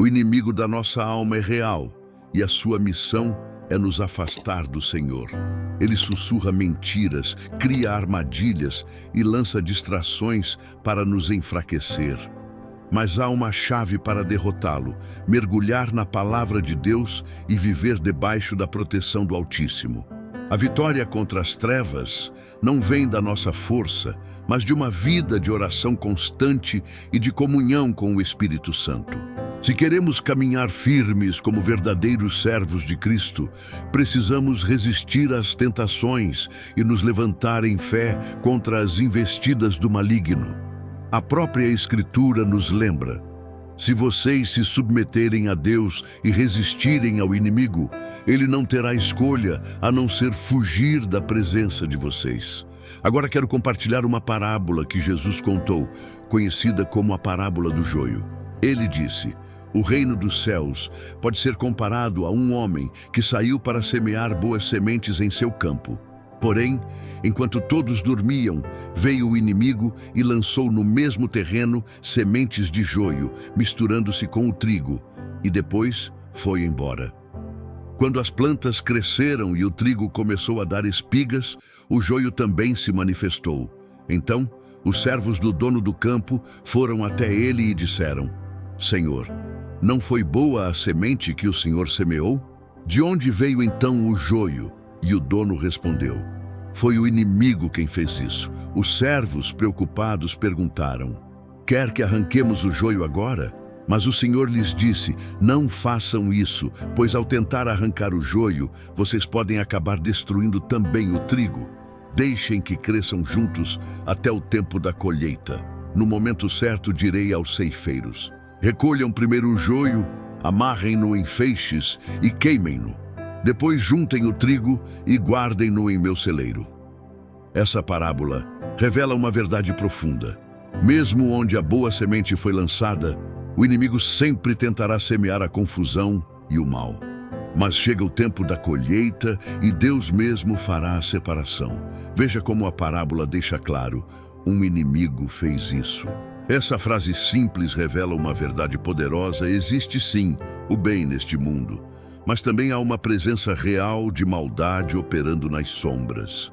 O inimigo da nossa alma é real e a sua missão é nos afastar do Senhor. Ele sussurra mentiras, cria armadilhas e lança distrações para nos enfraquecer. Mas há uma chave para derrotá-lo: mergulhar na palavra de Deus e viver debaixo da proteção do Altíssimo. A vitória contra as trevas não vem da nossa força, mas de uma vida de oração constante e de comunhão com o Espírito Santo. Se queremos caminhar firmes como verdadeiros servos de Cristo, precisamos resistir às tentações e nos levantar em fé contra as investidas do maligno. A própria Escritura nos lembra: se vocês se submeterem a Deus e resistirem ao inimigo, ele não terá escolha a não ser fugir da presença de vocês. Agora quero compartilhar uma parábola que Jesus contou, conhecida como a parábola do joio. Ele disse: o reino dos céus pode ser comparado a um homem que saiu para semear boas sementes em seu campo. Porém, enquanto todos dormiam, veio o inimigo e lançou no mesmo terreno sementes de joio, misturando-se com o trigo, e depois foi embora. Quando as plantas cresceram e o trigo começou a dar espigas, o joio também se manifestou. Então, os servos do dono do campo foram até ele e disseram: Senhor, não foi boa a semente que o Senhor semeou? De onde veio então o joio? E o dono respondeu: foi o inimigo quem fez isso. Os servos, preocupados, perguntaram: quer que arranquemos o joio agora? Mas o Senhor lhes disse: não façam isso, pois ao tentar arrancar o joio, vocês podem acabar destruindo também o trigo. Deixem que cresçam juntos até o tempo da colheita. No momento certo direi aos ceifeiros: recolham primeiro o joio, amarrem-no em feixes e queimem-no. Depois juntem o trigo e guardem-no em meu celeiro. Essa parábola revela uma verdade profunda. Mesmo onde a boa semente foi lançada, o inimigo sempre tentará semear a confusão e o mal. Mas chega o tempo da colheita e Deus mesmo fará a separação. Veja como a parábola deixa claro: um inimigo fez isso. Essa frase simples revela uma verdade poderosa. Existe sim o bem neste mundo, mas também há uma presença real de maldade operando nas sombras.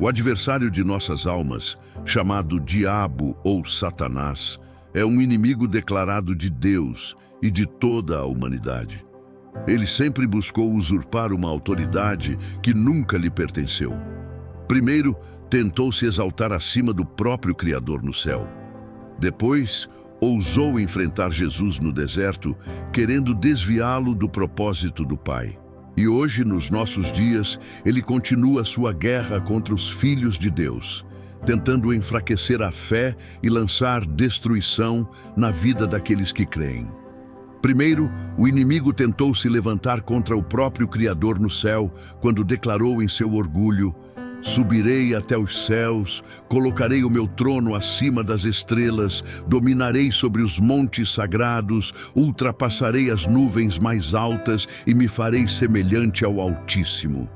O adversário de nossas almas, chamado Diabo ou Satanás, é um inimigo declarado de Deus e de toda a humanidade. Ele sempre buscou usurpar uma autoridade que nunca lhe pertenceu. Primeiro, tentou se exaltar acima do próprio Criador no céu. Depois, ousou enfrentar Jesus no deserto, querendo desviá-lo do propósito do Pai. E hoje, nos nossos dias, ele continua sua guerra contra os filhos de Deus, tentando enfraquecer a fé e lançar destruição na vida daqueles que creem. Primeiro, o inimigo tentou se levantar contra o próprio Criador no céu, quando declarou em seu orgulho: subirei até os céus, colocarei o meu trono acima das estrelas, dominarei sobre os montes sagrados, ultrapassarei as nuvens mais altas e me farei semelhante ao Altíssimo.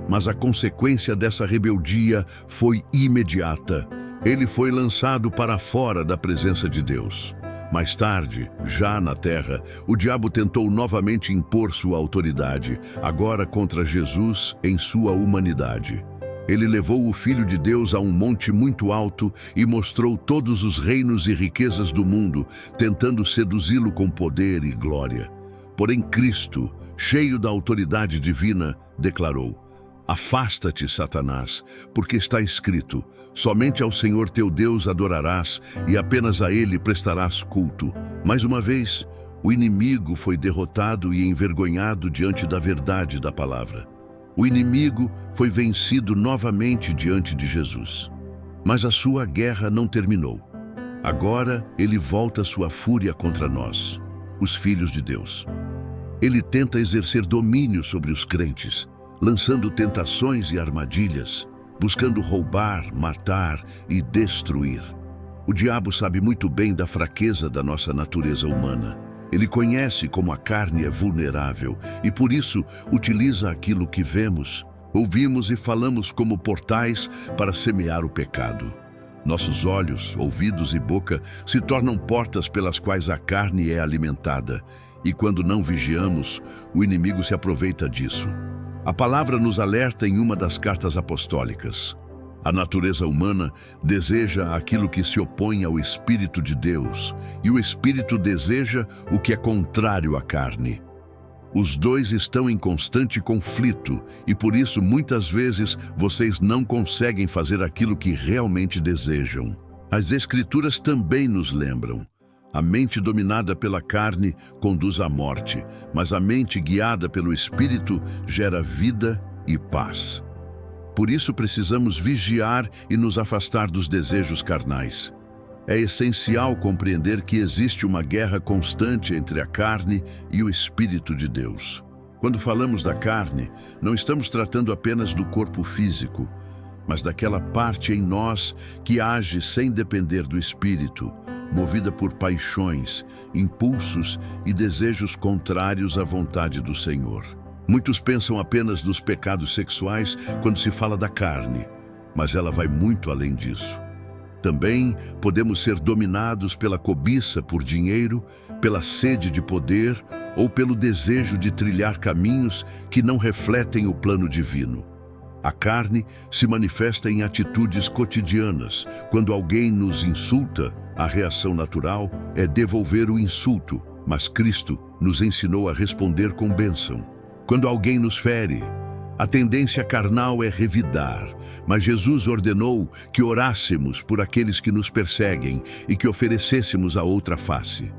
Mas a consequência dessa rebeldia foi imediata. Ele foi lançado para fora da presença de Deus. Mais tarde, já na terra, o diabo tentou novamente impor sua autoridade, agora contra Jesus em sua humanidade. Ele levou o Filho de Deus a um monte muito alto e mostrou todos os reinos e riquezas do mundo, tentando seduzi-lo com poder e glória. Porém Cristo, cheio da autoridade divina, declarou: afasta-te, Satanás, porque está escrito: somente ao Senhor teu Deus adorarás e apenas a Ele prestarás culto. Mais uma vez, o inimigo foi derrotado e envergonhado diante da verdade da palavra. O inimigo foi vencido novamente diante de Jesus. Mas a sua guerra não terminou. Agora ele volta sua fúria contra nós, os filhos de Deus. Ele tenta exercer domínio sobre os crentes, lançando tentações e armadilhas, buscando roubar, matar e destruir. O diabo sabe muito bem da fraqueza da nossa natureza humana. Ele conhece como a carne é vulnerável e, por isso, utiliza aquilo que vemos, ouvimos e falamos como portais para semear o pecado. Nossos olhos, ouvidos e boca se tornam portas pelas quais a carne é alimentada. E quando não vigiamos, o inimigo se aproveita disso. A palavra nos alerta em uma das cartas apostólicas. A natureza humana deseja aquilo que se opõe ao Espírito de Deus, e o Espírito deseja o que é contrário à carne. Os dois estão em constante conflito, e por isso muitas vezes vocês não conseguem fazer aquilo que realmente desejam. As Escrituras também nos lembram. A mente dominada pela carne conduz à morte, mas a mente guiada pelo Espírito gera vida e paz. Por isso precisamos vigiar e nos afastar dos desejos carnais. É essencial compreender que existe uma guerra constante entre a carne e o Espírito de Deus. Quando falamos da carne, não estamos tratando apenas do corpo físico, mas daquela parte em nós que age sem depender do Espírito, movida por paixões, impulsos e desejos contrários à vontade do Senhor. Muitos pensam apenas nos pecados sexuais quando se fala da carne, mas ela vai muito além disso. Também podemos ser dominados pela cobiça por dinheiro, pela sede de poder ou pelo desejo de trilhar caminhos que não refletem o plano divino. A carne se manifesta em atitudes cotidianas. Quando alguém nos insulta, a reação natural é devolver o insulto, mas Cristo nos ensinou a responder com bênção. Quando alguém nos fere, a tendência carnal é revidar, mas Jesus ordenou que orássemos por aqueles que nos perseguem e que oferecêssemos a outra face.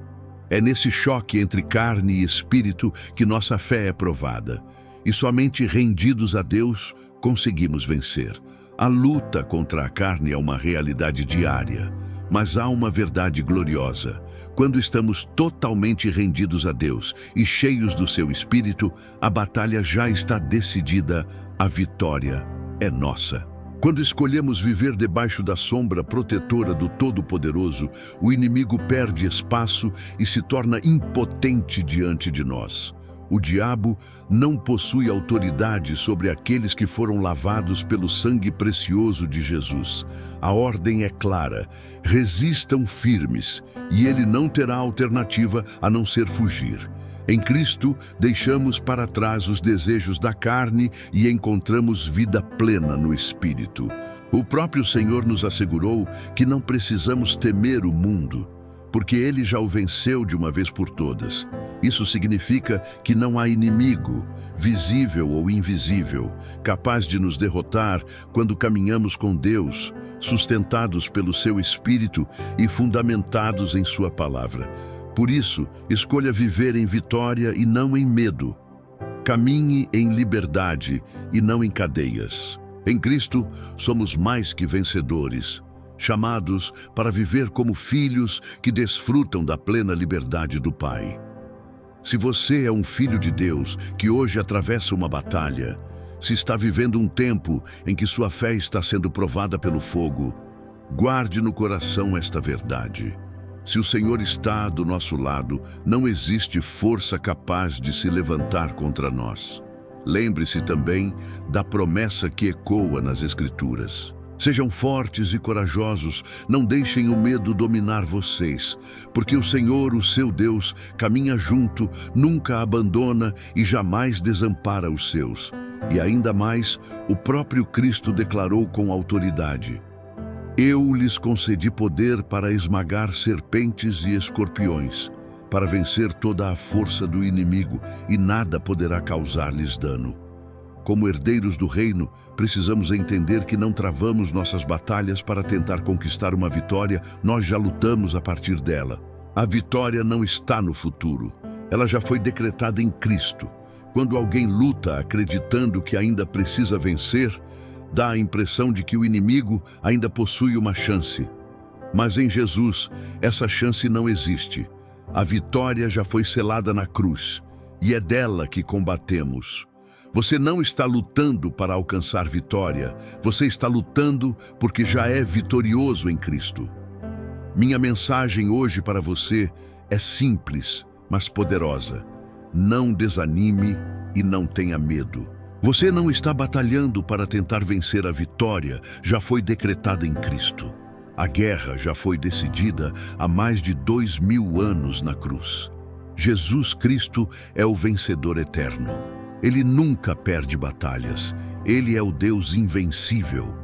É nesse choque entre carne e espírito que nossa fé é provada, e somente rendidos a Deus conseguimos vencer. A luta contra a carne é uma realidade diária, mas há uma verdade gloriosa. Quando estamos totalmente rendidos a Deus e cheios do seu Espírito, a batalha já está decidida, a vitória é nossa. Quando escolhemos viver debaixo da sombra protetora do Todo-Poderoso, o inimigo perde espaço e se torna impotente diante de nós. O diabo não possui autoridade sobre aqueles que foram lavados pelo sangue precioso de Jesus. A ordem é clara: resistam firmes, e ele não terá alternativa a não ser fugir. Em Cristo, deixamos para trás os desejos da carne e encontramos vida plena no Espírito. O próprio Senhor nos assegurou que não precisamos temer o mundo, porque ele já o venceu de uma vez por todas. Isso significa que não há inimigo, visível ou invisível, capaz de nos derrotar quando caminhamos com Deus, sustentados pelo seu Espírito e fundamentados em sua palavra. Por isso, escolha viver em vitória e não em medo. Caminhe em liberdade e não em cadeias. Em Cristo, somos mais que vencedores, chamados para viver como filhos que desfrutam da plena liberdade do Pai. Se você é um filho de Deus que hoje atravessa uma batalha, se está vivendo um tempo em que sua fé está sendo provada pelo fogo, guarde no coração esta verdade. Se o Senhor está do nosso lado, não existe força capaz de se levantar contra nós. Lembre-se também da promessa que ecoa nas Escrituras. Sejam fortes e corajosos, não deixem o medo dominar vocês, porque o Senhor, o seu Deus, caminha junto, nunca abandona e jamais desampara os seus. E ainda mais, o próprio Cristo declarou com autoridade: eu lhes concedi poder para esmagar serpentes e escorpiões, para vencer toda a força do inimigo, e nada poderá causar-lhes dano. Como herdeiros do reino, precisamos entender que não travamos nossas batalhas para tentar conquistar uma vitória, nós já lutamos a partir dela. A vitória não está no futuro, ela já foi decretada em Cristo. Quando alguém luta acreditando que ainda precisa vencer, dá a impressão de que o inimigo ainda possui uma chance. Mas em Jesus, essa chance não existe. A vitória já foi selada na cruz, e é dela que combatemos. Você não está lutando para alcançar vitória, você está lutando porque já é vitorioso em Cristo. Minha mensagem hoje para você é simples, mas poderosa. Não desanime e não tenha medo. Você não está batalhando para tentar vencer a vitória, já foi decretada em Cristo. A guerra já foi decidida há mais de 2000 anos na cruz. Jesus Cristo é o vencedor eterno. Ele nunca perde batalhas. Ele é o Deus invencível.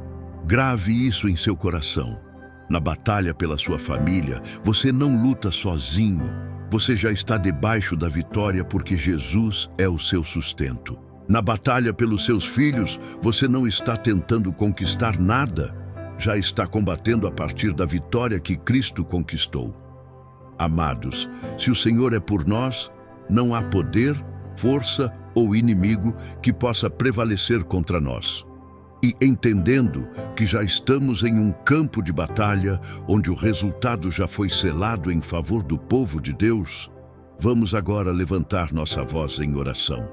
Grave isso em seu coração. Na batalha pela sua família, você não luta sozinho. Você já está debaixo da vitória porque Jesus é o seu sustento. Na batalha pelos seus filhos, você não está tentando conquistar nada. Já está combatendo a partir da vitória que Cristo conquistou. Amados, se o Senhor é por nós, não há poder, força ou inimigo que possa prevalecer contra nós. E entendendo que já estamos em um campo de batalha, onde o resultado já foi selado em favor do povo de Deus, vamos agora levantar nossa voz em oração.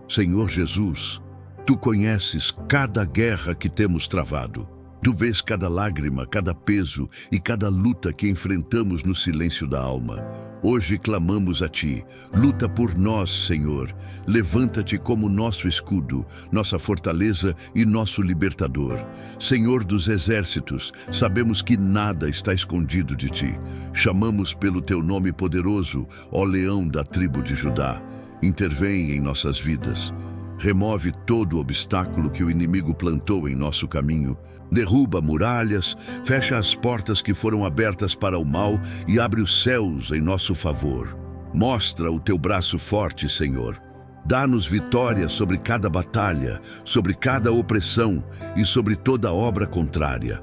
Senhor Jesus, Tu conheces cada guerra que temos travado. Tu vês cada lágrima, cada peso e cada luta que enfrentamos no silêncio da alma. Hoje clamamos a Ti. Luta por nós, Senhor. Levanta-te como nosso escudo, nossa fortaleza e nosso libertador. Senhor dos exércitos, sabemos que nada está escondido de Ti. Chamamos pelo Teu nome poderoso, ó Leão da tribo de Judá. Intervém em nossas vidas. Remove todo o obstáculo que o inimigo plantou em nosso caminho. Derruba muralhas, fecha as portas que foram abertas para o mal e abre os céus em nosso favor. Mostra o Teu braço forte, Senhor. Dá-nos vitória sobre cada batalha, sobre cada opressão e sobre toda obra contrária.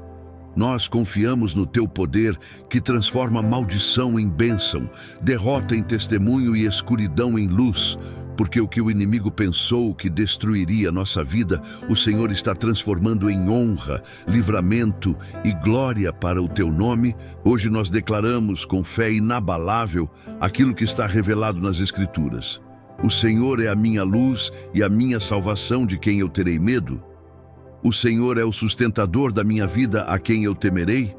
Nós confiamos no Teu poder que transforma maldição em bênção, derrota em testemunho e escuridão em luz, porque o que o inimigo pensou que destruiria nossa vida, o Senhor está transformando em honra, livramento e glória para o Teu nome. Hoje nós declaramos com fé inabalável aquilo que está revelado nas Escrituras. O Senhor é a minha luz e a minha salvação, de quem eu terei medo? O Senhor é o sustentador da minha vida, a quem eu temerei?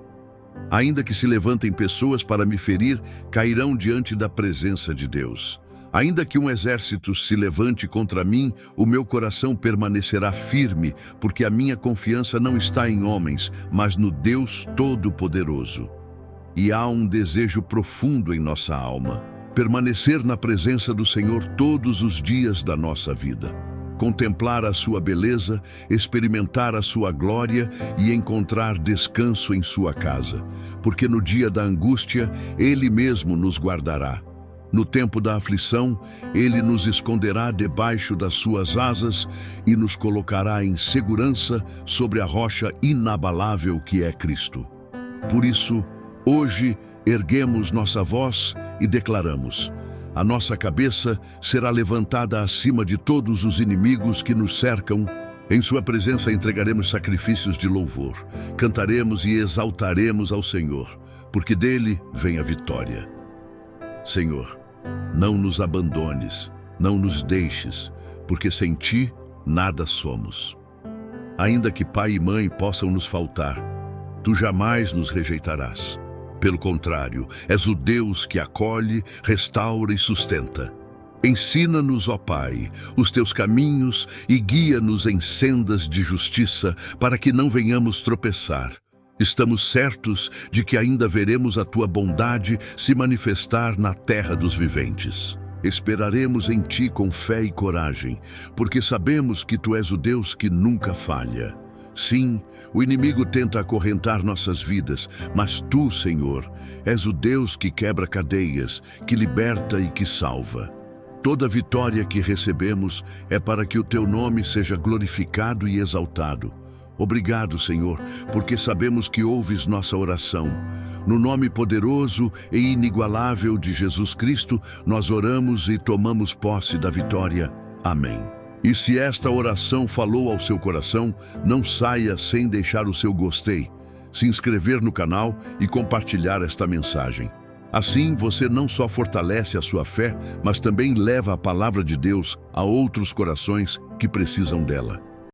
Ainda que se levantem pessoas para me ferir, cairão diante da presença de Deus. Ainda que um exército se levante contra mim, o meu coração permanecerá firme, porque a minha confiança não está em homens, mas no Deus Todo-Poderoso. E há um desejo profundo em nossa alma: permanecer na presença do Senhor todos os dias da nossa vida. Contemplar a sua beleza, experimentar a sua glória e encontrar descanso em sua casa, porque no dia da angústia, Ele mesmo nos guardará. No tempo da aflição, Ele nos esconderá debaixo das suas asas e nos colocará em segurança sobre a rocha inabalável que é Cristo. Por isso, hoje, erguemos nossa voz e declaramos: a nossa cabeça será levantada acima de todos os inimigos que nos cercam. Em sua presença entregaremos sacrifícios de louvor. Cantaremos e exaltaremos ao Senhor, porque dele vem a vitória. Senhor, não nos abandones, não nos deixes, porque sem Ti nada somos. Ainda que pai e mãe possam nos faltar, Tu jamais nos rejeitarás. Pelo contrário, és o Deus que acolhe, restaura e sustenta. Ensina-nos, ó Pai, os Teus caminhos e guia-nos em sendas de justiça, para que não venhamos tropeçar. Estamos certos de que ainda veremos a Tua bondade se manifestar na terra dos viventes. Esperaremos em Ti com fé e coragem, porque sabemos que Tu és o Deus que nunca falha. Sim, o inimigo tenta acorrentar nossas vidas, mas Tu, Senhor, és o Deus que quebra cadeias, que liberta e que salva. Toda vitória que recebemos é para que o Teu nome seja glorificado e exaltado. Obrigado, Senhor, porque sabemos que ouves nossa oração. No nome poderoso e inigualável de Jesus Cristo, nós oramos e tomamos posse da vitória. Amém. E se esta oração falou ao seu coração, não saia sem deixar o seu gostei, se inscrever no canal e compartilhar esta mensagem. Assim, você não só fortalece a sua fé, mas também leva a palavra de Deus a outros corações que precisam dela.